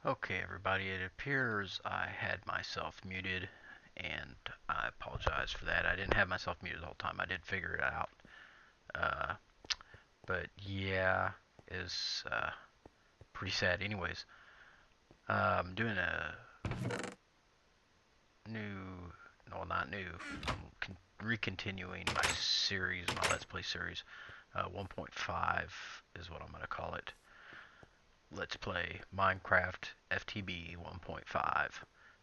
Okay, everybody, it appears I had myself muted, and I apologize for that. I didn't have myself muted the whole time. I did figure it out. Uh, but yeah, it's pretty sad. Anyways, I'm doing a new, no, not new. I'm recontinuing my series, my Let's Play series. 1.5 is what I'm going to call it. Let's Play Minecraft FTB 1.5.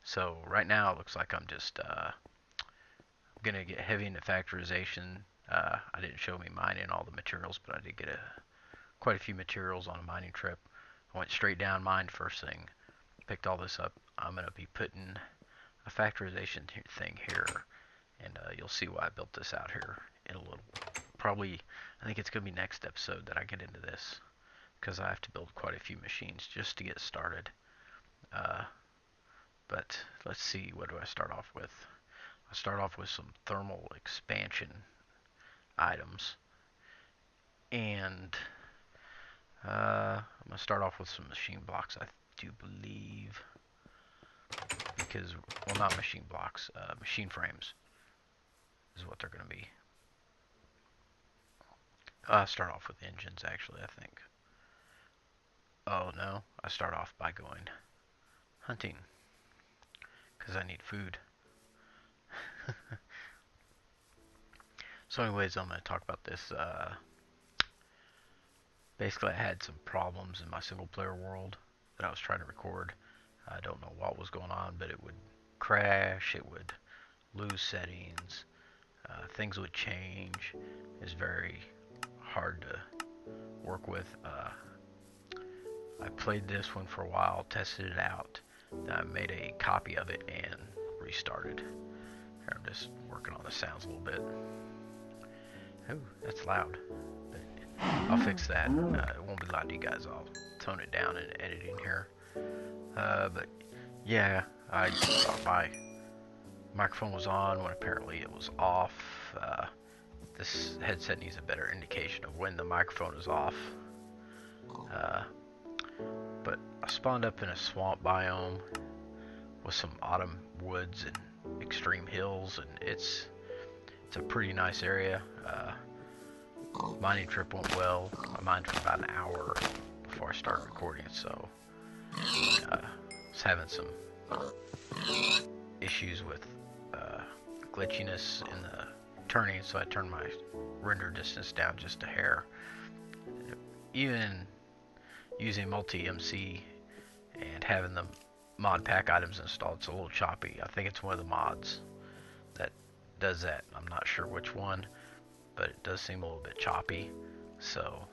So right now it looks like I'm just gonna get heavy into factorization. I didn't show me mining all the materials, but I did get quite a few materials on a mining trip. I went straight down, mined first thing, picked all this up. I'm gonna be putting a factorization thing here, and you'll see why I built this out here in a little. Probably, I think it's gonna be next episode that I get into this, because I have to build quite a few machines just to get started. Uh, but let's see, what do I start off with? I'll start off with some thermal expansion items, and I'm going to start off with some machine blocks, I do believe, because, well, not machine blocks, machine frames is what they're going to be. I'll start off with engines, actually, I think. Oh, no, I start off by going hunting, because I need food. So anyways, I'm going to talk about this. Basically, I had some problems in my single player world that I was trying to record. I don't know what was going on, but it would crash, it would lose settings, things would change. It's very hard to work with. I played this one for a while, tested it out, then I made a copy of it and restarted. Here, I'm just working on the sounds a little bit. Oh, that's loud. But I'll fix that. It won't be loud to you guys. I'll tone it down in editing here. But yeah, I thought my microphone was on when apparently it was off. This headset needs a better indication of when the microphone is off. But I spawned up in a swamp biome with some autumn woods and extreme hills, and it's a pretty nice area. Mining trip went well. I mined for about an hour before I started recording, so I was having some issues with glitchiness in the turning, so I turned my render distance down just a hair. Even using multi-MC and having the mod pack items installed, it's a little choppy. I think it's one of the mods that does that. I'm not sure which one, but it does seem a little bit choppy. So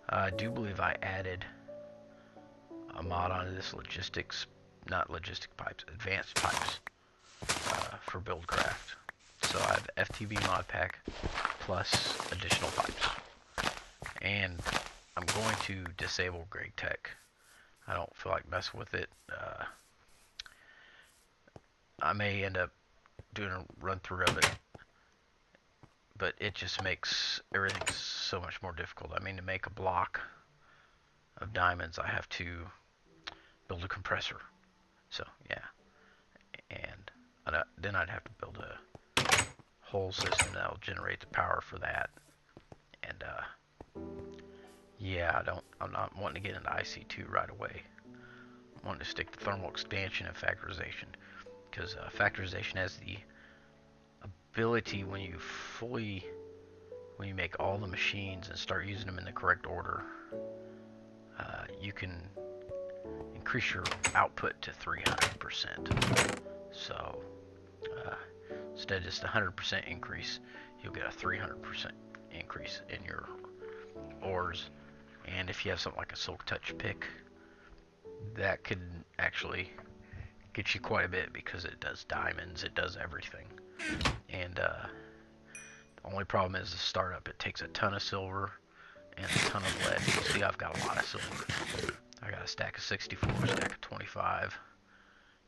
I do believe I added a mod onto this not logistic pipes, advanced pipes for Buildcraft. So I have FTB mod pack plus additional pipes. And I'm going to disable Greg Tech. I don't feel like messing with it. I may end up doing a run through of it, but it just makes everything so much more difficult. I mean, to make a block of diamonds, I have to build a compressor. So yeah, and then I'd have to build a whole system that'll generate the power for that. And yeah, I'm not wanting to get into IC2 right away. I'm wanting to stick to thermal expansion and factorization, because factorization has the ability when you make all the machines and start using them in the correct order, you can increase your output to 300%. So instead of just a 100% increase, you'll get a 300% increase in your ores. And if you have something like a Silk Touch pick, that could actually get you quite a bit, because it does diamonds, it does everything. And the only problem is the startup. It takes a ton of silver and a ton of lead. You see, I've got a lot of silver. I got a stack of 64, a stack of 25,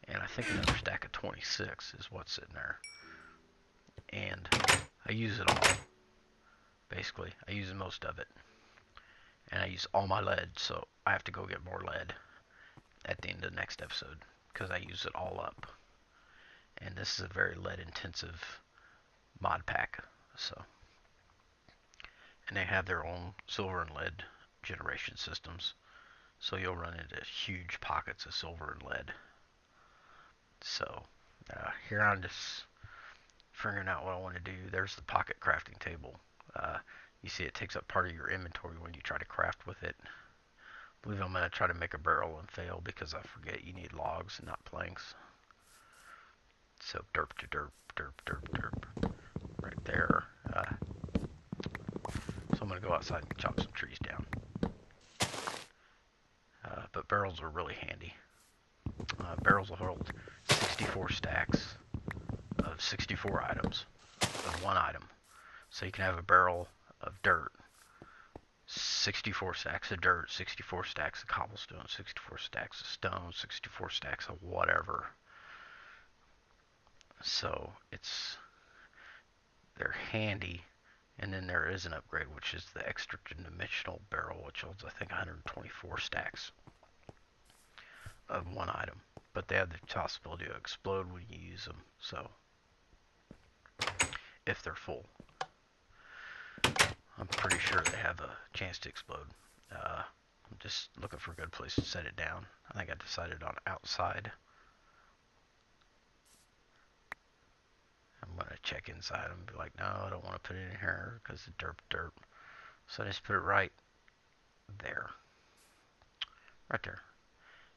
and I think another stack of 26 is what's sitting there. And I use it all, basically. I use most of it. And I use all my lead, so I have to go get more lead. at the end of the next episode because I use it all up. And this is a very lead intensive mod pack. So, and they have their own silver and lead generation systems. So you'll run into huge pockets of silver and lead. So here I'm just figuring out what I want to do. There's the pocket crafting table. You see it takes up part of your inventory when you try to craft with it. I believe I'm going to try to make a barrel and fail because I forget you need logs and not planks. So derp to derp, derp, derp, derp. Right there. So I'm going to go outside and chop some trees down. But barrels are really handy. Barrels will hold 64 stacks of 64 items of one item. So you can have a barrel of dirt, 64 stacks of dirt, 64 stacks of cobblestone, 64 stacks of stone, 64 stacks of whatever. So they're handy. And then there is an upgrade, which is the extra dimensional barrel, which holds I think 124 stacks of one item. But they have the possibility to explode when you use them. So if they're full, I'm pretty sure they have a chance to explode. I'm just looking for a good place to set it down. I think I decided on outside. I'm going to check inside and be like, no, I don't want to put it in here because it's derp. So I just put it right there. Right there.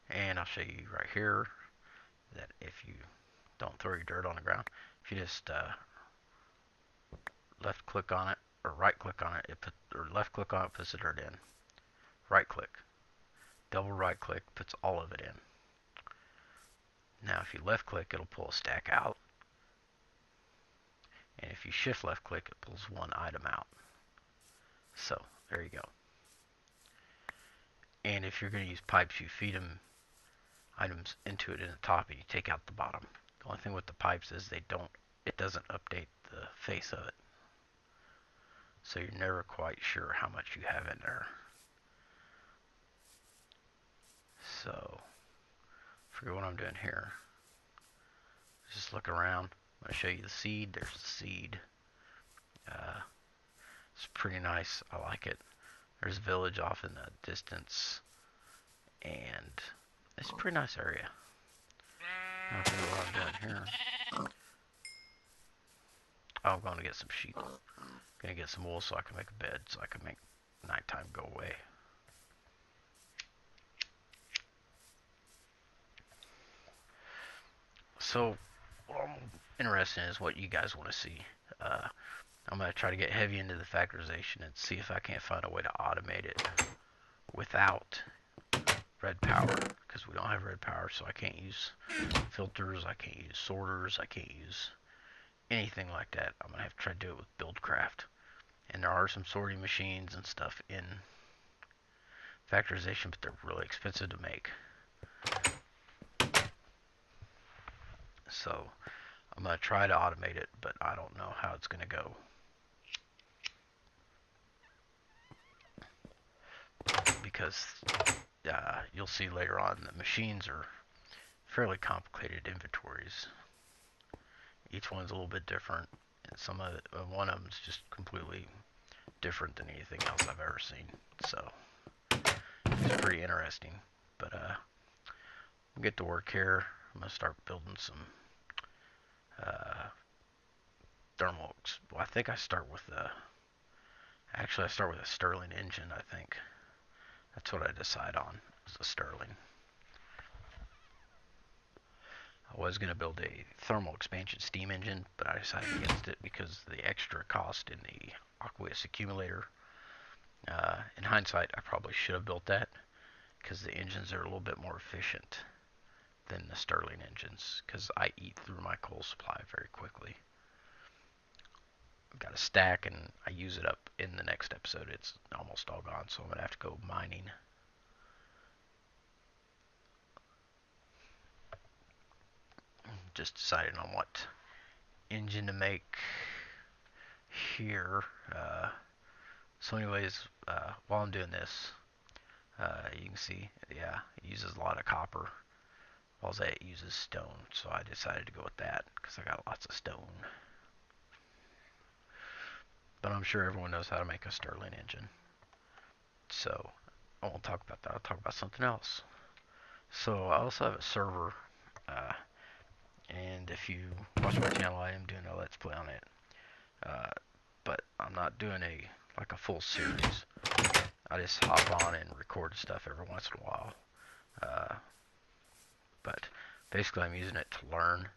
And I'll show you right here that if you don't throw your dirt on the ground, if you just left click on it or right click on it, or left click on it puts the dirt in. Right click. Double right click puts all of it in. Now if you left click, it'll pull a stack out. And if you shift left click, it pulls one item out. So there you go. And if you're going to use pipes, you feed them items into it in the top and you take out the bottom. The only thing with the pipes is it doesn't update the face of it. So you're never quite sure how much you have in there. So forget what I'm doing here. Just look around. I'm going to show you the seed. There's the seed. It's pretty nice. I like it. There's a village off in the distance. And it's a pretty nice area. Now forget what I'm doing here. Oh, I'm going to get some sheep. I'm going to get some wool so I can make a bed, so I can make nighttime go away. So, what I'm interested in is what you guys want to see. I'm going to try to get heavy into the factorization and see if I can't find a way to automate it without red power, because we don't have red power, so I can't use filters, I can't use sorters, I can't use anything like that. I'm going to have to try to do it with BuildCraft. And there are some sorting machines and stuff in factorization, but they're really expensive to make. So I'm going to try to automate it, but I don't know how it's going to go. Because you'll see later on the machines are fairly complicated inventories. Each one's a little bit different, and one of them is just completely different than anything else I've ever seen. So it's pretty interesting. But we'll get to work here. I'm gonna start building some thermal. Well, I think I start with I start with a Stirling engine. I think that's what I decide on. It's a Stirling. I was going to build a thermal expansion steam engine, but I decided against it because of the extra cost in the aqueous accumulator. In hindsight, I probably should have built that because the engines are a little bit more efficient than the Stirling engines, because I eat through my coal supply very quickly. I've got a stack and I use it up in the next episode. It's almost all gone, so I'm going to have to go mining. Just deciding on what engine to make here. So anyways, while I'm doing this, You can see, yeah, it uses a lot of copper. All that it uses stone, so I decided to go with that because I got lots of stone. But I'm sure everyone knows how to make a Stirling engine. So I won't talk about that. I'll talk about something else. So I also have a server, uh, and if you watch my channel, I am doing a Let's Play on it. Uh, but I'm not doing a full series. I just hop on and record stuff every once in a while. Uh, but basically, I'm using it to learn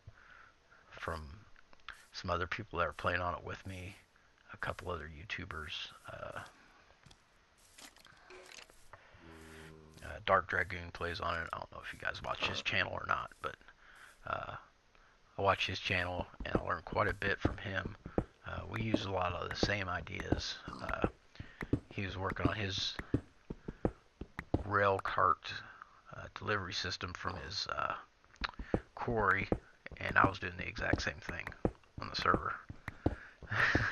from some other people that are playing on it with me, a couple other YouTubers. Dark Dragoon plays on it. I don't know if you guys watch his channel or not, but uh, I watch his channel and I learn quite a bit from him. We use a lot of the same ideas. He was working on his rail cart delivery system from his quarry, and I was doing the exact same thing on the server.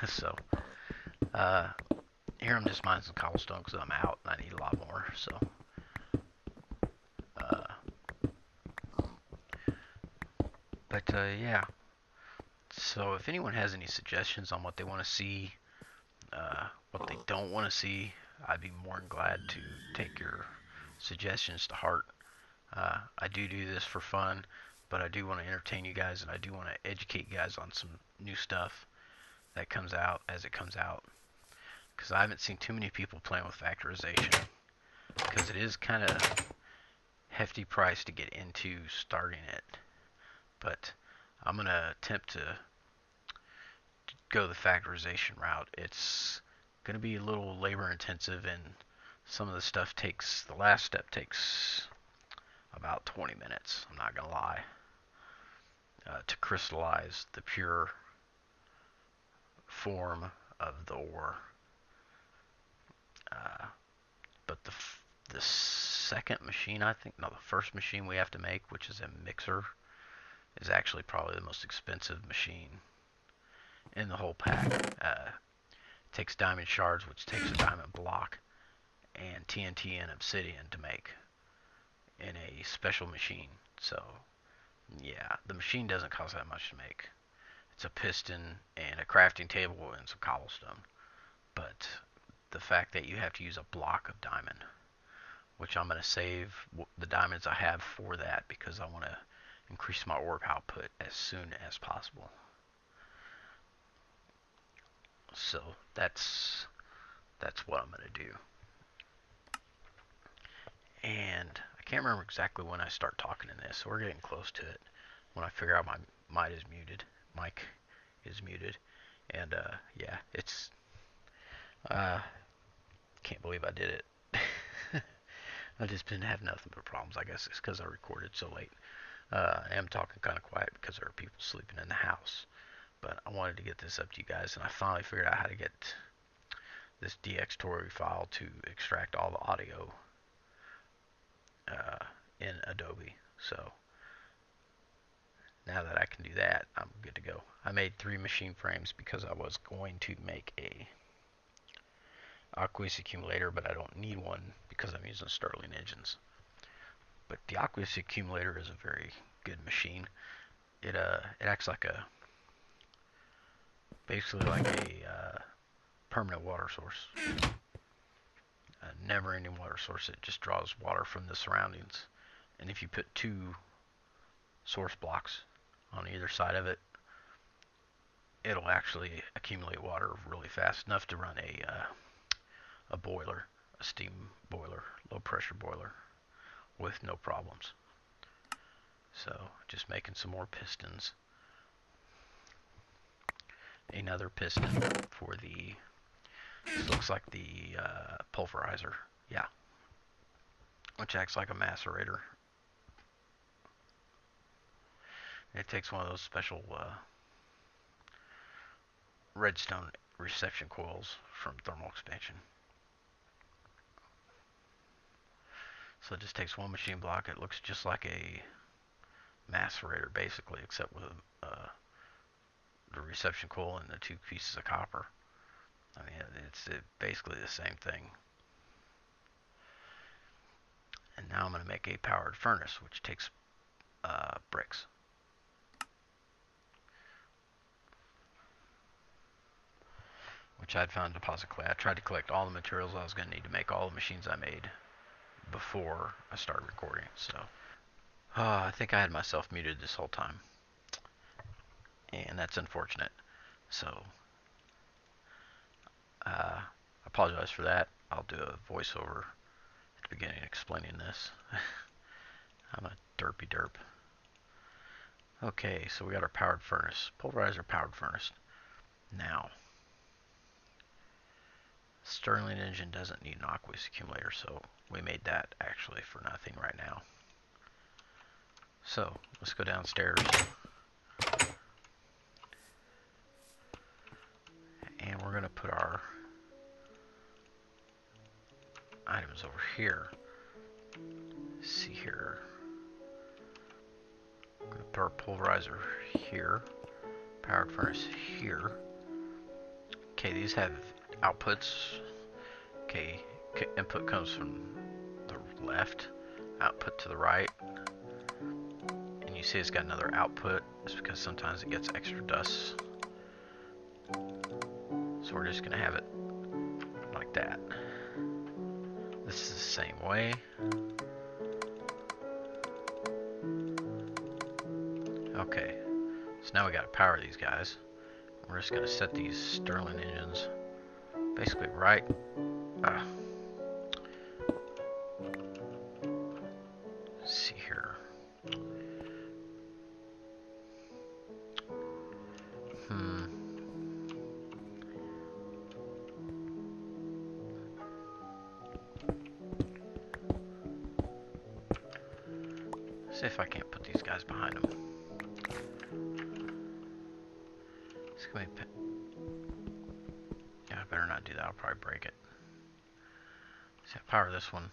So uh, here I'm just mining some cobblestone because I'm out and I need a lot more. So yeah. So if anyone has any suggestions on what they want to see, what they don't want to see, I'd be more than glad to take your suggestions to heart. I do this for fun, but I do want to entertain you guys, and I do want to educate you guys on some new stuff that comes out as it comes out. Because I haven't seen too many people playing with factorization, because it is kind of hefty price to get into starting it. But I'm going to attempt to go the factorization route. It's going to be a little labor intensive, and some of the last step takes about 20 minutes, I'm not going to lie, to crystallize the pure form of the ore. But the second machine, I think, no, the first machine we have to make, which is a mixer, is actually probably the most expensive machine in the whole pack. It takes diamond shards, which takes a diamond block, and TNT and obsidian to make in a special machine. So yeah, the machine doesn't cost that much to make. It's a piston and a crafting table and some cobblestone. But the fact that you have to use a block of diamond, which I'm going to save the diamonds I have for that because I want to increase my orb output as soon as possible. So that's what I'm going to do. And I can't remember exactly when I start talking in this, so we're getting close to it. When I figure out my mic is muted, and yeah, it's can't believe I did it. I've just been having nothing but problems. I guess it's because I recorded so late. I am talking kind of quiet because there are people sleeping in the house. But I wanted to get this up to you guys, and I finally figured out how to get this DXTory file to extract all the audio in Adobe. So now that I can do that, I'm good to go. I made 3 machine frames because I was going to make a aqueous accumulator, but I don't need one because I'm using Stirling engines. But the aqueous accumulator is a very good machine. It acts like basically like a permanent water source, a never-ending water source. It just draws water from the surroundings, and if you put 2 source blocks on either side of it, it'll actually accumulate water really fast, enough to run a boiler, a steam boiler, low pressure boiler, with no problems. So just making some more pistons. Another piston for the, this looks like the pulverizer, yeah, which acts like a macerator. It takes one of those special redstone reception coils from thermal expansion. So it just takes one machine block. It looks just like a macerator basically, except with the reception coil and the 2 pieces of copper. I mean, it's basically the same thing. Now I'm going to make a powered furnace, which takes bricks. Which I'd found deposit clay. I tried to collect all the materials I was going to need to make all the machines I made before I started recording. So I think I had myself muted this whole time, and that's unfortunate. So I apologize for that. I'll do a voiceover at the beginning explaining this. I'm a derpy derp. Okay, so we got our powered furnace, pulverizer powered furnace. Now, Stirling engine doesn't need an aqueous accumulator, so we made that actually for nothing right now. So let's go downstairs, and we're going to put our items over here. Let's see here. I'm going to put our pulverizer here, powered furnace here. Okay, these have outputs. Okay, input comes from the left, output to the right. And you see it's got another output. It's because sometimes it gets extra dust. So we're just going to have it like that. This is the same way. Okay, so now we got to power these guys. We're just going to set these Stirling engines basically right. Let's see here. See if I can't put these guys behind them. Yeah, I better not do that. I'll probably break it. So I power this one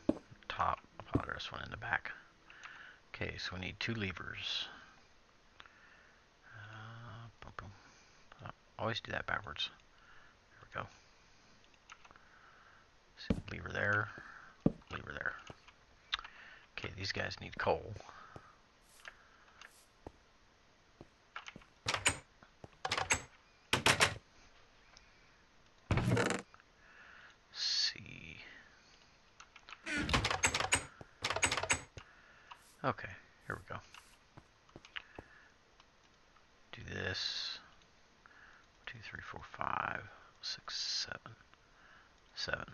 top, I'll power this one in the back. Okay, so we need 2 levers. Boom, boom. Always do that backwards. There we go. So lever there, lever there. Okay, these guys need coal. See. Okay, here we go. Do this. 2, 3, 4, 5, 6, 7. 7. 1,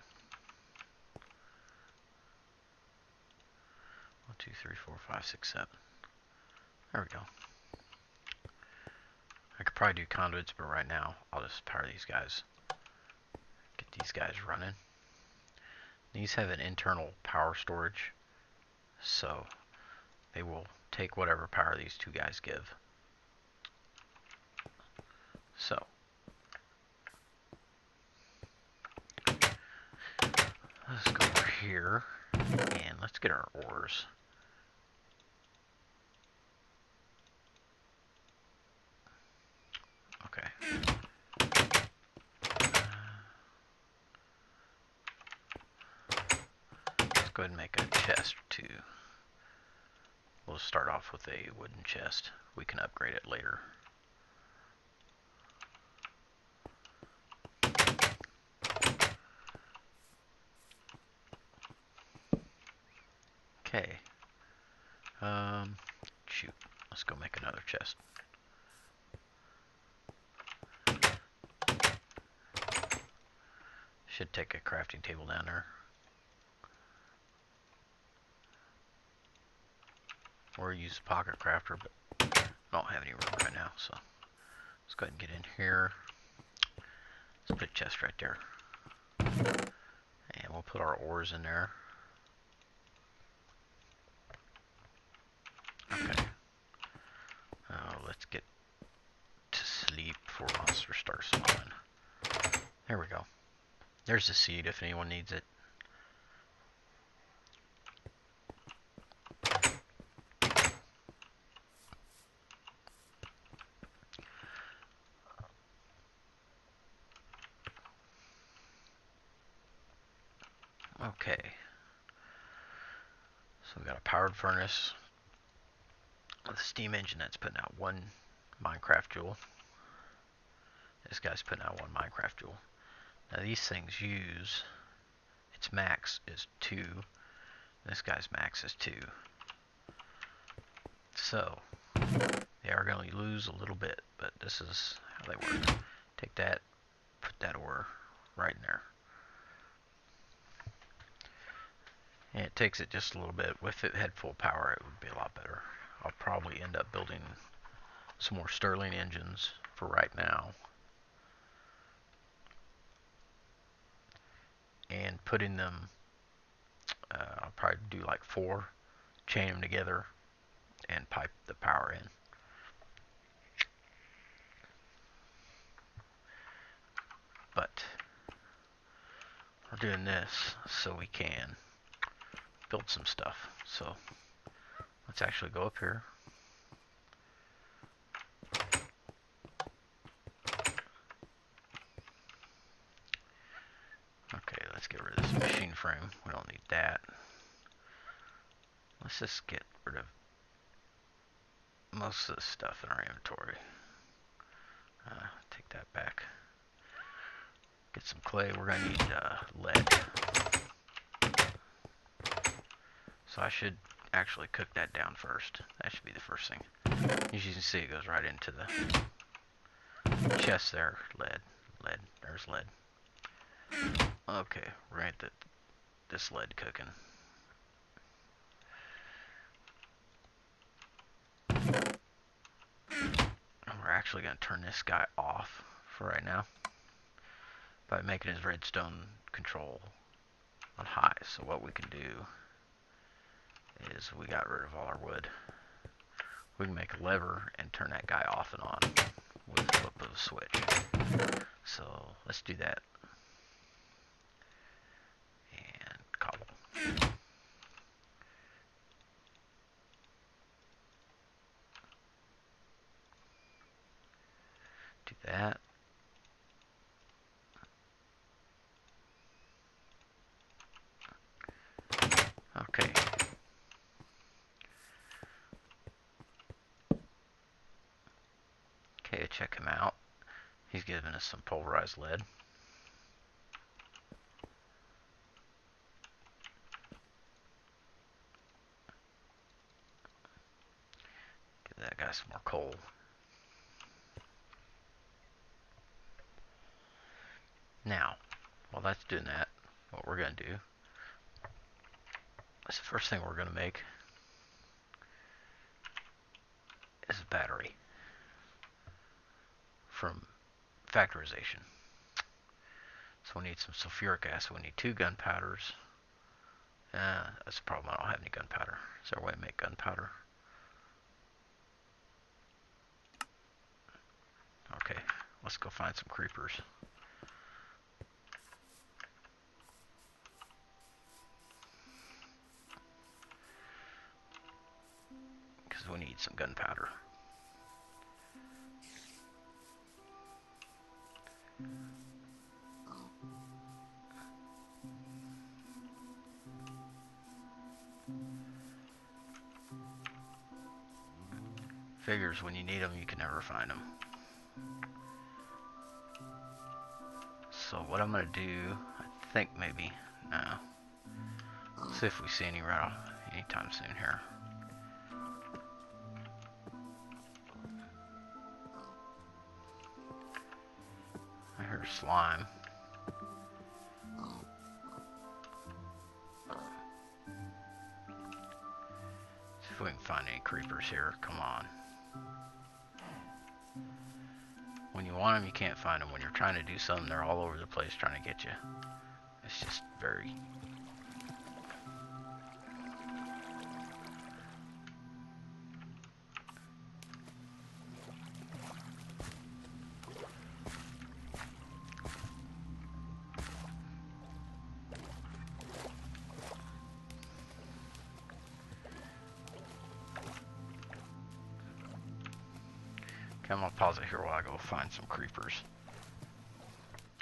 2, 3, 4, 5, 6, 7. There we go. I could probably do conduits, but right now I'll just power these guys. Get these guys running. These have an internal power storage, so they will take whatever power these 2 guys give. So let's go over here and let's get our ores. Okay. Let's go ahead and make a chest too. We'll start off with a wooden chest. We can upgrade it later. Okay. Shoot. Let's go make another chest. Should take a crafting table down there. Or use a pocket crafter, but I don't have any room right now, so let's go ahead and get in here. Let's put a chest right there. And we'll put our ores in there. Okay. Let's get to sleep before monsters start spawning. There we go. There's the seed if anyone needs it. Okay. So we got a powered furnace with a steam engine that's putting out 1 Minecraft joule. This guy's putting out 1 Minecraft joule. Now these things use, its max is 2. This guy's max is 2. So they are going to lose a little bit, but this is how they work. Take that, put that ore right in there. And it takes it just a little bit. If it had full power, it would be a lot better. I'll probably end up building some more Stirling engines for right now. And putting them, I'll probably do like 4, chain them together, and pipe the power in. But we're doing this so we can build some stuff. So let's actually go up here. Okay, let's get rid of this machine frame. We don't need that. Let's just get rid of most of the stuff in our inventory. Take that back. Get some clay. We're going to need lead. So I should actually cook that down first. That should be the first thing. As you can see, it goes right into the chest there. Lead. Lead. There's lead. Okay, we're going to get this lead cooking. And we're actually going to turn this guy off for right now by making his redstone control on high. So what we can do is we got rid of all our wood. We can make a lever and turn that guy off and on with the flip of a switch. So let's do that. And cobble. Do that. Okay. Okay, check him out. He's giving us some pulverized lead. Give that guy some more coal. Now, while that's doing that, what we're going to do is the first thing we're going to make is a battery from Factorization. So we need some sulfuric acid. We need 2 gunpowders. That's the problem. I don't have any gunpowder. Is there a way to make gunpowder? Okay, let's go find some creepers. Because we need some gunpowder. Figures when you need them, you can never find them. So what I'm going to do, I think maybe, no. Let's see if we see any anytime soon here. I hear slime. See if we can find any creepers here. Come on. When you want them, you can't find them. When you're trying to do something, they're all over the place trying to get you. It's just very... Okay, I'm gonna pause it here while I go find some creepers.